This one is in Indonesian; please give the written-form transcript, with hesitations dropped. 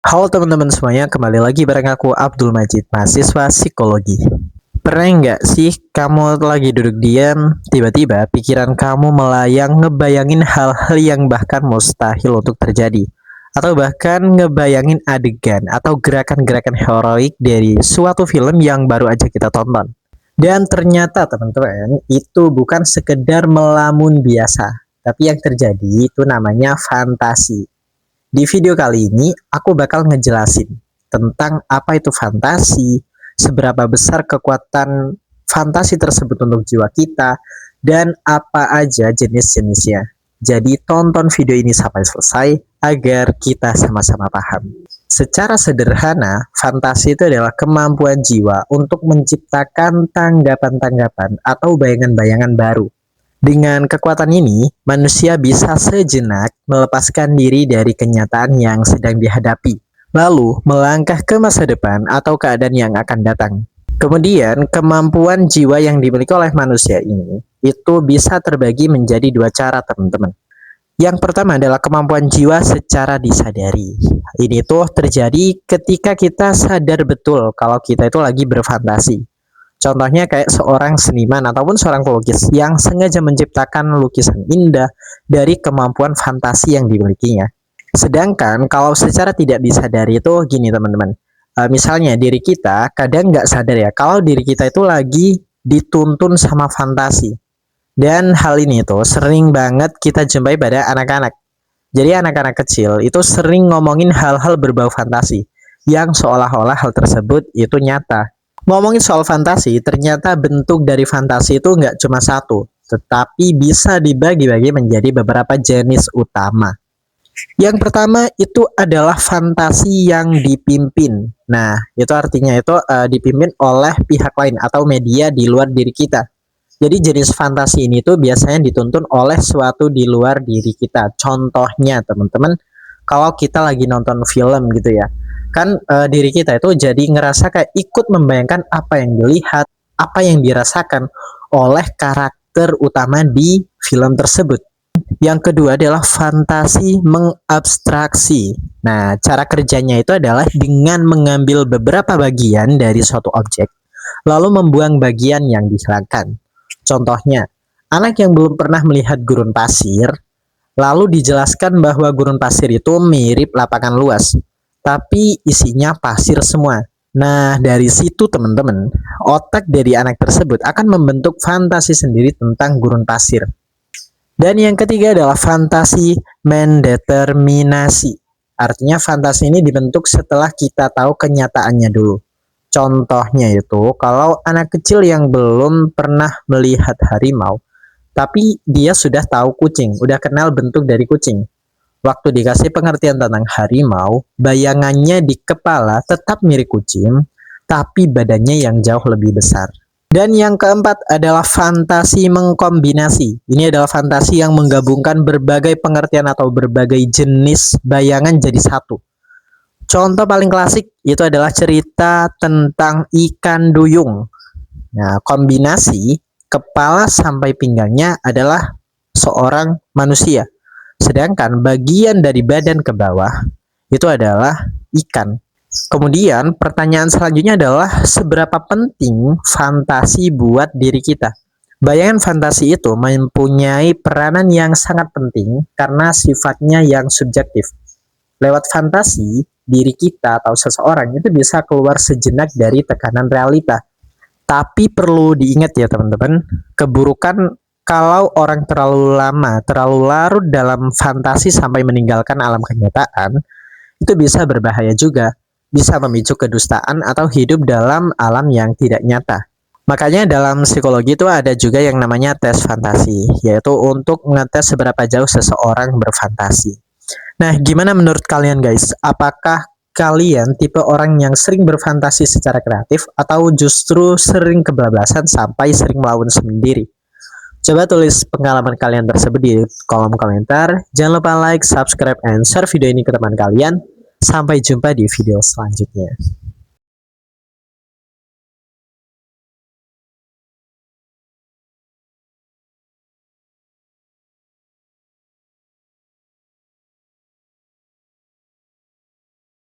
Halo teman-teman semuanya, kembali lagi bareng aku Abdul Majid, mahasiswa psikologi. Pernah nggak sih kamu lagi duduk diam, tiba-tiba pikiran kamu melayang ngebayangin hal-hal yang bahkan mustahil untuk terjadi? Atau bahkan ngebayangin adegan atau gerakan-gerakan heroik dari suatu film yang baru aja kita tonton. Dan ternyata teman-teman, itu bukan sekedar melamun biasa, tapi yang terjadi itu namanya fantasi. Di video kali ini, aku bakal ngejelasin tentang apa itu fantasi, seberapa besar kekuatan fantasi tersebut untuk jiwa kita, dan apa aja jenis-jenisnya. Jadi tonton video ini sampai selesai agar kita sama-sama paham. Secara sederhana, fantasi itu adalah kemampuan jiwa untuk menciptakan tanggapan-tanggapan atau bayangan-bayangan baru. Dengan kekuatan ini, manusia bisa sejenak melepaskan diri dari kenyataan yang sedang dihadapi, lalu melangkah ke masa depan atau keadaan yang akan datang. Kemudian, kemampuan jiwa yang dimiliki oleh manusia ini itu bisa terbagi menjadi dua cara, teman-teman. Yang pertama adalah kemampuan jiwa secara disadari. Ini tuh terjadi ketika kita sadar betul kalau kita itu lagi berfantasi. Contohnya kayak seorang seniman ataupun seorang pelukis yang sengaja menciptakan lukisan indah dari kemampuan fantasi yang dimilikinya. Sedangkan kalau secara tidak disadari itu gini teman-teman. Misalnya diri kita kadang nggak sadar ya kalau diri kita itu lagi dituntun sama fantasi. Dan hal ini tuh sering banget kita jumpai pada anak-anak. Jadi anak-anak kecil itu sering ngomongin hal-hal berbau fantasi yang seolah-olah hal tersebut itu nyata. Ngomongin soal fantasi, ternyata bentuk dari fantasi itu nggak cuma satu, tetapi bisa dibagi-bagi menjadi beberapa jenis utama. Yang pertama itu adalah fantasi yang dipimpin. Nah, itu artinya itu dipimpin oleh pihak lain atau media di luar diri kita. Jadi jenis fantasi ini tuh biasanya dituntun oleh suatu di luar diri kita. Contohnya teman-teman, kalau kita lagi nonton film gitu ya, kan diri kita itu jadi ngerasa kayak ikut membayangkan apa yang dilihat, apa yang dirasakan oleh karakter utama di film tersebut. Yang kedua adalah fantasi mengabstraksi. Nah, cara kerjanya itu adalah dengan mengambil beberapa bagian dari suatu objek, lalu membuang bagian yang dihilangkan. Contohnya, anak yang belum pernah melihat gurun pasir, lalu dijelaskan bahwa gurun pasir itu mirip lapangan luas, tapi isinya pasir semua. Nah, dari situ teman-teman, otak dari anak tersebut akan membentuk fantasi sendiri tentang gurun pasir. Dan yang ketiga adalah fantasi mendeterminasi. Artinya fantasi ini dibentuk setelah kita tahu kenyataannya dulu. Contohnya itu, kalau anak kecil yang belum pernah melihat harimau, tapi dia sudah tahu kucing, udah kenal bentuk dari kucing. Waktu dikasih pengertian tentang harimau, bayangannya di kepala tetap mirip kucing, tapi badannya yang jauh lebih besar. Dan yang keempat adalah fantasi mengkombinasi. Ini adalah fantasi yang menggabungkan berbagai pengertian atau berbagai jenis bayangan jadi satu. Contoh paling klasik itu adalah cerita tentang ikan duyung. Nah, kombinasi kepala sampai pinggangnya adalah seorang manusia. Sedangkan bagian dari badan ke bawah itu adalah ikan. Kemudian pertanyaan selanjutnya adalah seberapa penting fantasi buat diri kita? Bayangan fantasi itu mempunyai peranan yang sangat penting karena sifatnya yang subjektif. Lewat fantasi, diri kita atau seseorang itu bisa keluar sejenak dari tekanan realita. Tapi perlu diingat ya teman-teman, keburukan kalau orang terlalu lama, terlalu larut dalam fantasi sampai meninggalkan alam kenyataan, itu bisa berbahaya juga. Bisa memicu kedustaan atau hidup dalam alam yang tidak nyata. Makanya dalam psikologi itu ada juga yang namanya tes fantasi, yaitu untuk mengetes seberapa jauh seseorang berfantasi. Nah, gimana menurut kalian guys? Apakah kalian tipe orang yang sering berfantasi secara kreatif atau justru sering kebablasan sampai sering melawan sendiri? Coba tulis pengalaman kalian tersebut di kolom komentar. Jangan lupa like, subscribe, and share video ini ke teman kalian. Sampai jumpa di video selanjutnya.